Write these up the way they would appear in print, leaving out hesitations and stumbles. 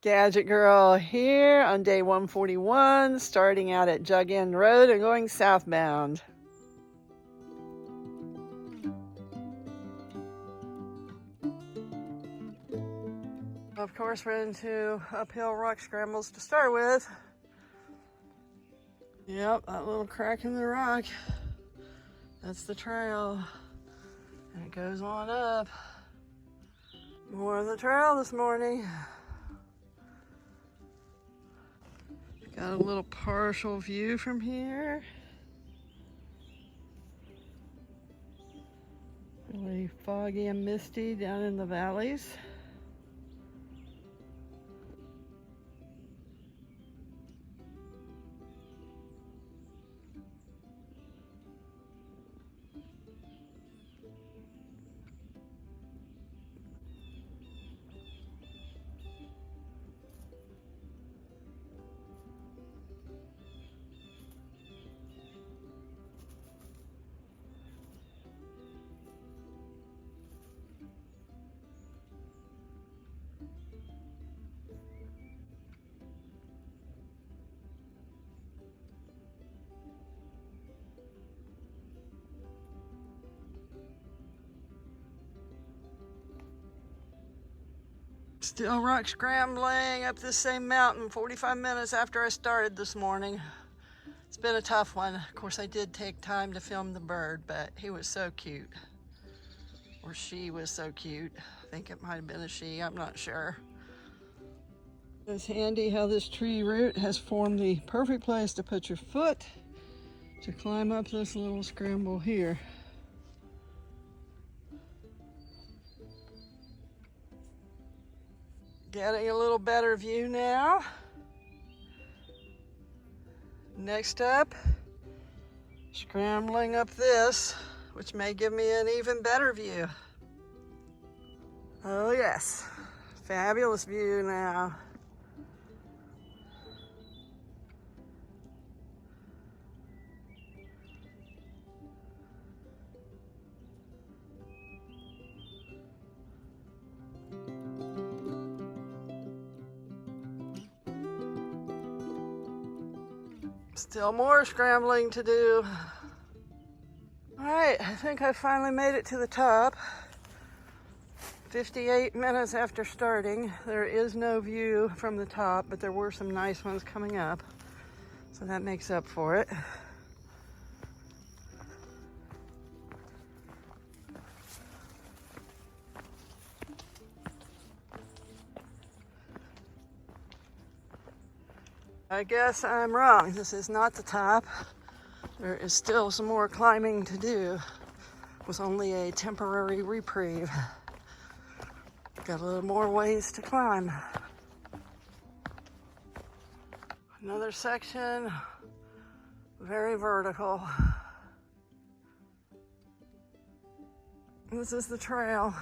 Gadget Girl here on day 141, starting out at Jug End Road and going southbound. Of course, we're into uphill rock scrambles to start with. Yep, that little crack in the rock, that's the trail, and it goes on up. More of the trail this morning. Got a little partial view from here. Really foggy and misty down in the valleys. Still rock scrambling up this same mountain 45 minutes after I started this morning. It's been a tough one. Of course, I did take time to film the bird, but he was so cute. Or she was so cute. I think it might have been a she, I'm not sure. It's handy how this tree root has formed the perfect place to put your foot to climb up this little scramble here. Getting a little better view now. Next up, scrambling up this, which may give me an even better view. Oh yes, fabulous view now. Still more scrambling to do. All right, I think I finally made it to the top. 58 minutes after starting. There is no view from the top, but there were some nice ones coming up, so that makes up for it. I guess I'm wrong. This is not the top. There is still some more climbing to do. It was only a temporary reprieve. Got a little more ways to climb. Another section, very vertical. This is the trail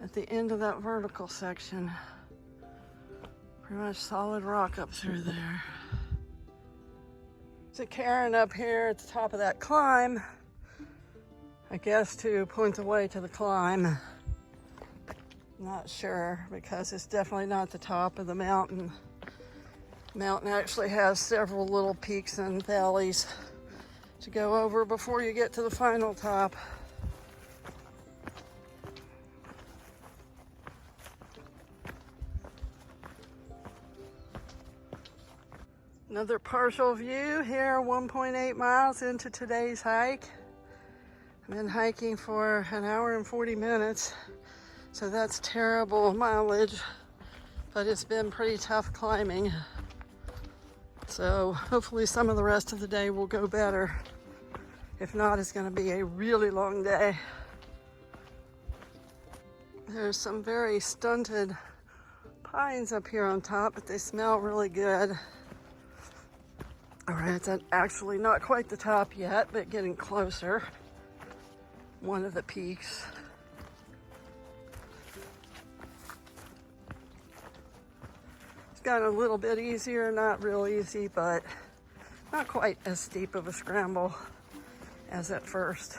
at the end of that vertical section. Pretty much solid rock up through there. There's a cairn up here at the top of that climb, I guess to point the way to the climb. Not sure, because it's definitely not the top of the mountain. The mountain actually has several little peaks and valleys to go over before you get to the final top. Another partial view here, 1.8 miles into today's hike. I've been hiking for an hour and 40 minutes, so that's terrible mileage, but it's been pretty tough climbing. So hopefully some of the rest of the day will go better. If not, it's gonna be a really long day. There's some very stunted pines up here on top, but they smell really good. All right, it's actually not quite the top yet, but getting closer. One of the peaks. It's gotten a little bit easier, not real easy, but not quite as steep of a scramble as at first.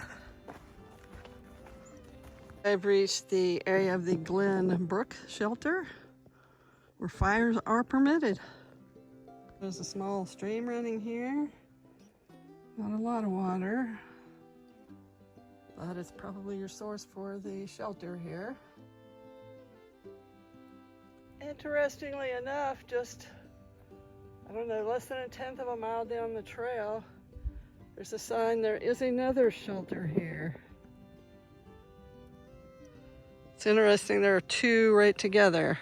I've reached the area of the Glen Brook shelter. where fires are permitted. There's a small stream running here. Not a lot of water, but it's probably your source for the shelter here. Interestingly enough, just, I don't know, less than 1/10 of a mile down the trail, there's a sign there is another shelter here. It's interesting, there are two right together.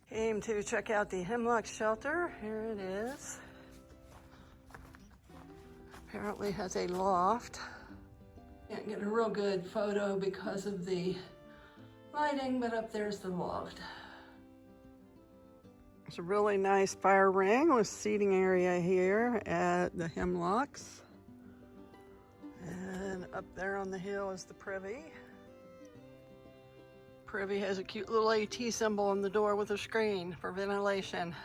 Came to check out the Hemlock shelter. Here it is. Apparently has a loft. Can't get a real good photo because of the lighting, but up there's the loft. It's a really nice fire ring with seating area here at the Hemlocks. And up there on the hill is the privy. Privy has a cute little AT symbol on the door with a screen for ventilation.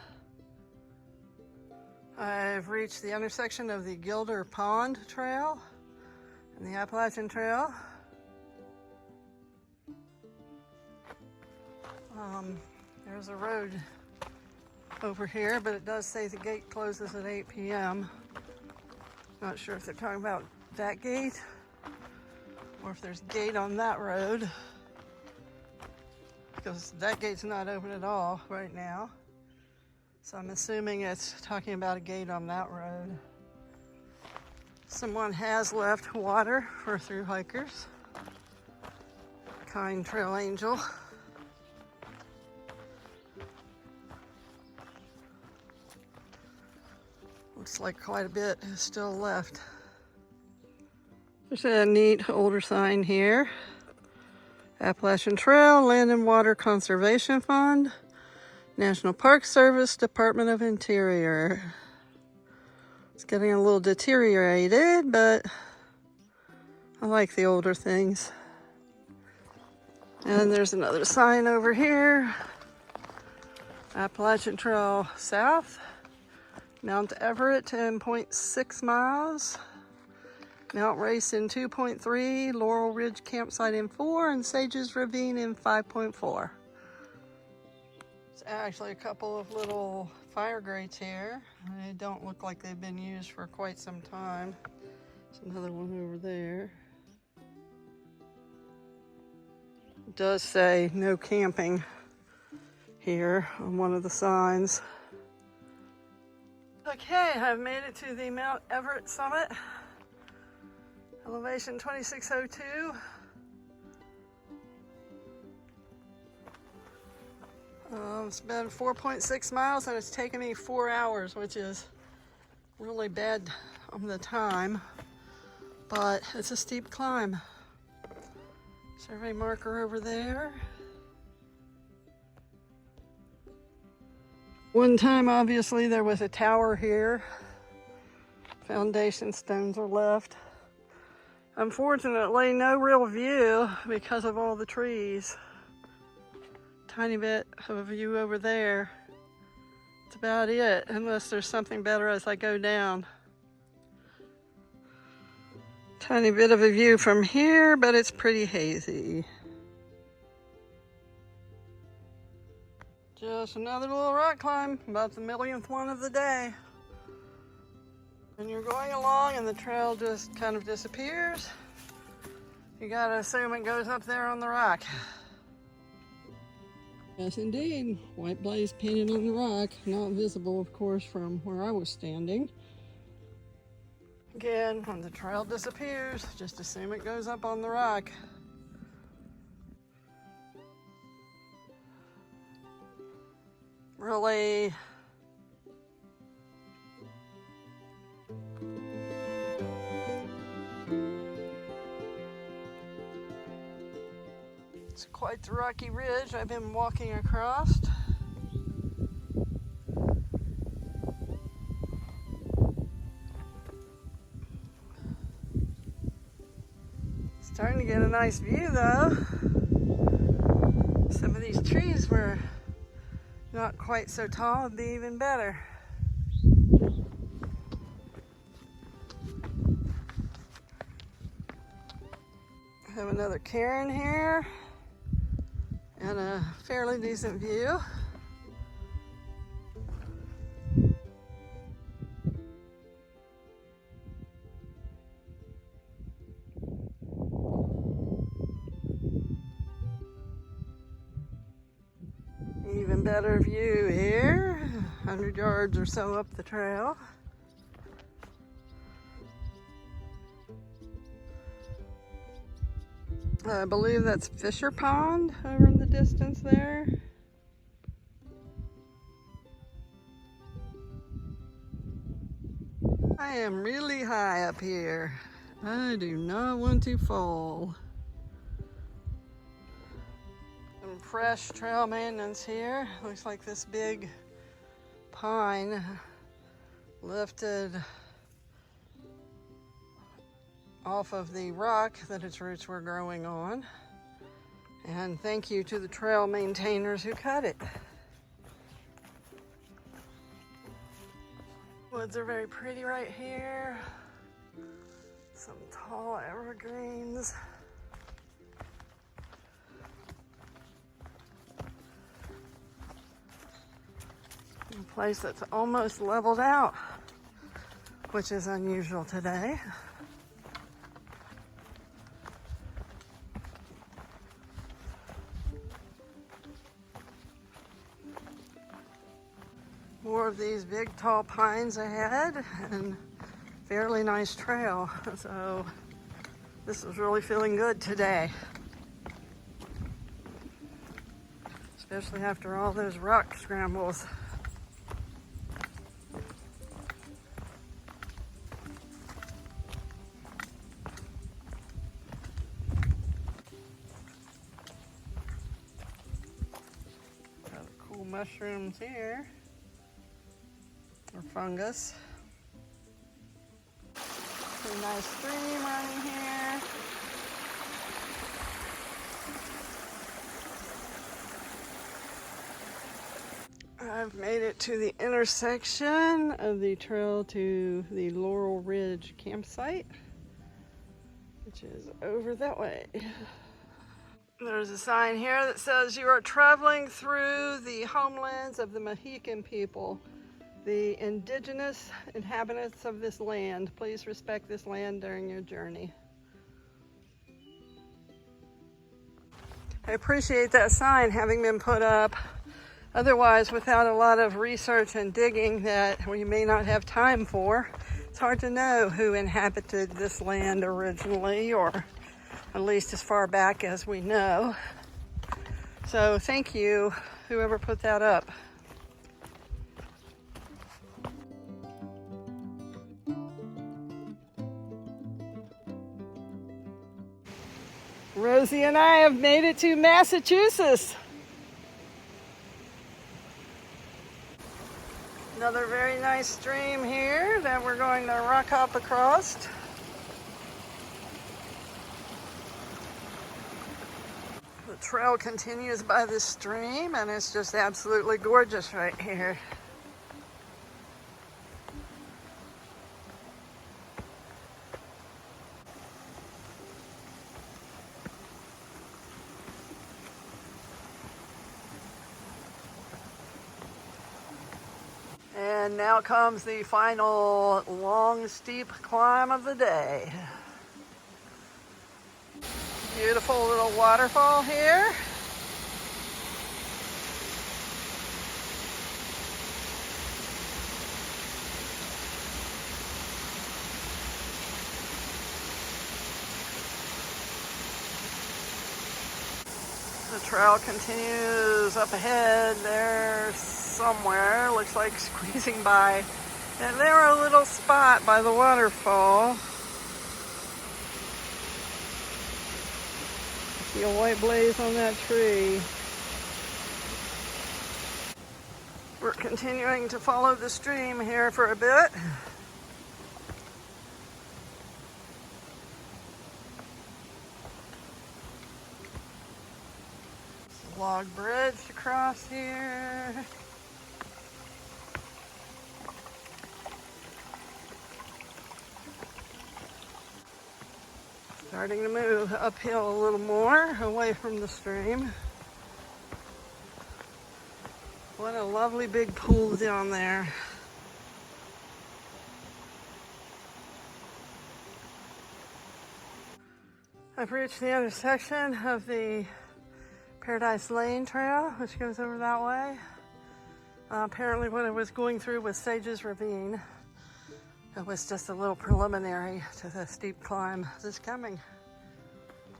I've reached the intersection of the Gilder Pond Trail and the Appalachian Trail. There's a road over here, but it does say the gate closes at 8 p.m. Not sure if they're talking about that gate or if there's a gate on that road, because that gate's not open at all right now. So I'm assuming it's talking about a gate on that road. Someone has left water for through hikers. Kind trail angel. Looks like quite a bit is still left. There's a neat older sign here. Appalachian Trail, Land and Water Conservation Fund, National Park Service, Department of Interior. It's getting a little deteriorated, but I like the older things. And there's another sign over here. Appalachian Trail South, Mount Everett 10.6 miles. Mount Race in 2.3, Laurel Ridge Campsite in 4, and Sages Ravine in 5.4. There's actually a couple of little fire grates here. They don't look like they've been used for quite some time. There's another one over there. It does say no camping here on one of the signs. Okay, I've made it to the Mount Everett summit. Elevation 2602. It's been 4.6 miles and it's taken me 4 hours, which is really bad on the time, but it's a steep climb. Survey marker over there. One time, obviously, there was a tower here. Foundation stones are left. Unfortunately, no real view because of all the trees. Tiny bit of a view over there. That's about it, unless there's something better as I go down. Tiny bit of a view from here, but it's pretty hazy. Just another little rock climb, about the millionth one of the day. And you're going along and the trail just kind of disappears. You gotta assume it goes up there on the rock. Yes, indeed. White blaze painted on the rock. Not visible, of course, from where I was standing. Again, when the trail disappears, just assume it goes up on the rock. Really, it's quite the rocky ridge I've been walking across. Starting to get a nice view though. Some of these trees were not quite so tall, it'd be even better. I have another cairn here, and a fairly decent view. Even better view here, 100 yards or so up the trail. I believe that's Fisher Pond over in the distance there. I am really high up here. I do not want to fall. Some fresh trail maintenance here. Looks like this big pine lifted off of the rock that its roots were growing on. And thank you to the trail maintainers who cut it. Woods are very pretty right here. Some tall evergreens. A place that's almost leveled out, which is unusual today. More of these big tall pines ahead and fairly nice trail. So this is really feeling good today. Especially after all those rock scrambles. Got cool mushrooms here. Or fungus. Pretty nice stream running here. I've made it to the intersection of the trail to the Laurel Ridge campsite, which is over that way. There's a sign here that says you are traveling through the homelands of the Mohican people, the indigenous inhabitants of this land. Please respect this land during your journey. I appreciate that sign having been put up. Otherwise, without a lot of research and digging that we may not have time for, it's hard to know who inhabited this land originally, or at least as far back as we know. So thank you, whoever put that up. Rosie and I have made it to Massachusetts. Another very nice stream here that we're going to rock hop across. The trail continues by this stream and it's just absolutely gorgeous right here. And now comes the final long, steep climb of the day. Beautiful little waterfall here. The trail continues up ahead there somewhere. Looks like squeezing by. And there a little spot by the waterfall. See a white blaze on that tree. We're continuing to follow the stream here for a bit. Log bridge across here. Starting to move uphill a little more, away from the stream. What a lovely big pool down there. I've reached the intersection of the Paradise Lane Trail, which goes over that way. Apparently what I was going through was Sage's Ravine. It was just a little preliminary to the steep climb that's coming,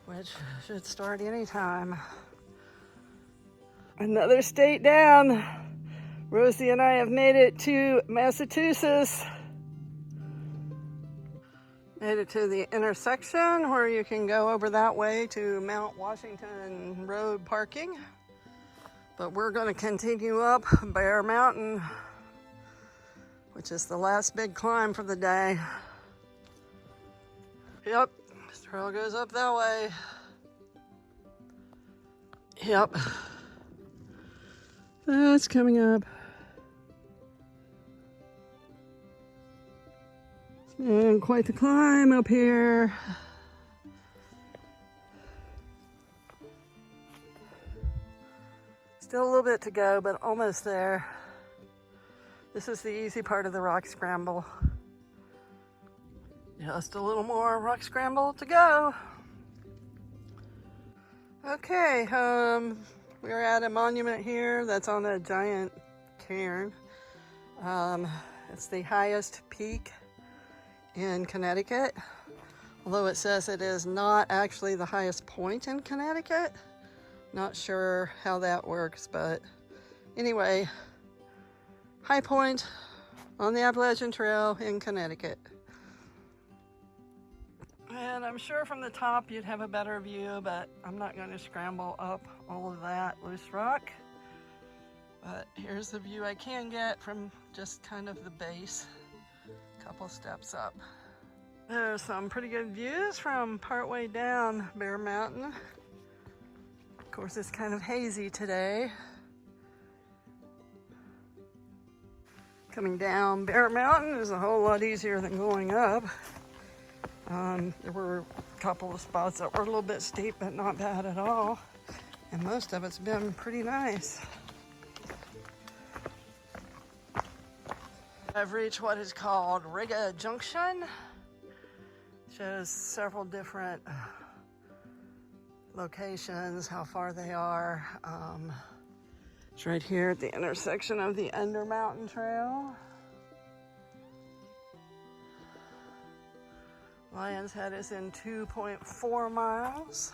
which should start anytime. Another state down. Rosie and I have made it to Massachusetts. Made it to the intersection where you can go over that way to Mount Washington Road parking. But we're going to continue up Bear Mountain, which is the last big climb for the day. Yep, this trail goes up that way. Yep. That's coming up. And quite the climb up here. Still a little bit to go, but almost there. This is the easy part of the rock scramble. Just a little more rock scramble to go. Okay, we're at a monument here that's on a giant cairn. It's the highest peak in Connecticut, although it says it is not actually the highest point in Connecticut. Not sure how that works, but anyway, high point on the Appalachian Trail in Connecticut. And I'm sure from the top you'd have a better view, but I'm not going to scramble up all of that loose rock. But here's the view I can get from just kind of the base, a couple steps up. There's some pretty good views from partway down Bear Mountain. Of course, it's kind of hazy today. Coming down Bear Mountain is a whole lot easier than going up. There were a couple of spots that were a little bit steep, but not bad at all. And most of it's been pretty nice. I've reached what is called Riga Junction. Shows several different locations, how far they are. It's right here at the intersection of the Under Mountain Trail. Lion's Head is in 2.4 miles.